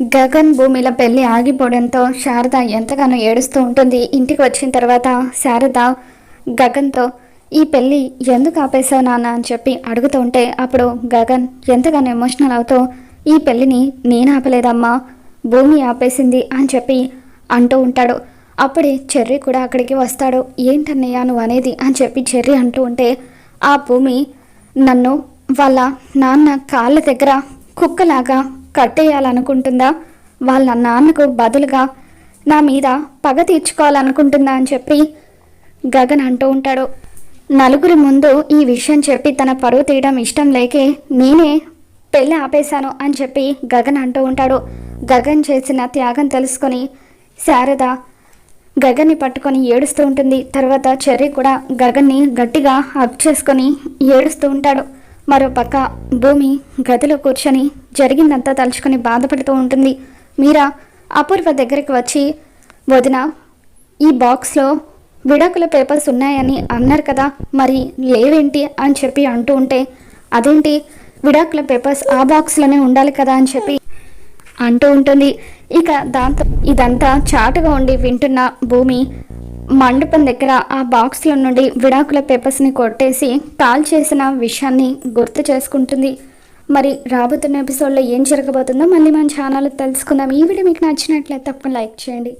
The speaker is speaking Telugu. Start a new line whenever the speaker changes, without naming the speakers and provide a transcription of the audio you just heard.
గగన్ భూమిల పెళ్లి ఆగిపోవడంతో శారద ఎంతగానో ఏడుస్తూ ఉంటుంది. ఇంటికి వచ్చిన తర్వాత శారద గగన్తో ఈ పెళ్ళి ఎందుకు ఆపేశావు నాన్న అని చెప్పి అడుగుతూ ఉంటే అప్పుడు గగన్ ఎంతగానో ఎమోషనల్ అవుతూ ఈ పెళ్ళిని నేను ఆపలేదమ్మా, భూమి ఆపేసింది అని చెప్పి అంటూ ఉంటాడు. అప్పుడే చెర్రీ కూడా అక్కడికి వస్తాడు. ఏంటన్నయ్య నువ్వు అనేది అని చెప్పి చెర్రీ అంటూ ఉంటే ఆ భూమి నన్ను వాళ్ళ నాన్న కాళ్ళ దగ్గర కుక్కలాగా కట్టేయాలనుకుంటుందా, వాళ్ళ నాన్నకు బదులుగా నా మీద పగ తీర్చుకోవాలనుకుంటుందా అని చెప్పి గగన్ అంటూ ఉంటాడు. నలుగురి ముందు ఈ విషయం చెప్పి తన పరువు తీయడం ఇష్టం లేకే నేనే పెళ్ళి ఆపేశాను అని చెప్పి గగన్ అంటూ ఉంటాడు. గగన్ చేసిన త్యాగం తెలుసుకొని శారద గగన్ని పట్టుకొని ఏడుస్తూ ఉంటుంది. తర్వాత చెర్రీ కూడా గగన్ని గట్టిగా హగ్ చేసుకొని ఏడుస్తూ ఉంటాడు. మరోపక్క భూమి గదిలో కూర్చొని జరిగిందంతా తలుచుకొని బాధపడుతూ ఉంటుంది. మీరా అపూర్వ దగ్గరికి వచ్చి వదిన ఈ బాక్స్లో విడాకుల పేపర్స్ ఉన్నాయని అన్నారు కదా, మరి లేవేంటి అని చెప్పి అంటూ ఉంటే అదేంటి విడాకుల పేపర్స్ ఆ బాక్స్లోనే ఉండాలి కదా అని చెప్పి అంటూ ఉంటుంది. ఇక దాంతో ఇదంతా చాటుగా ఉండి వింటున్న భూమి మండపం దగ్గర ఆ బాక్స్లో నుండి విడాకుల పేపర్స్ని కొట్టేసి కాల్ చేసిన విషయాన్ని గుర్తు చేసుకుంటుంది. మరి రాబోతున్న ఎపిసోడ్లో ఏం జరగబోతుందో మళ్ళీ మన ఛానల్ తెలుసుకుందాం. ఈ వీడియో మీకు నచ్చినట్లయితే తప్పకుండా లైక్ చేయండి.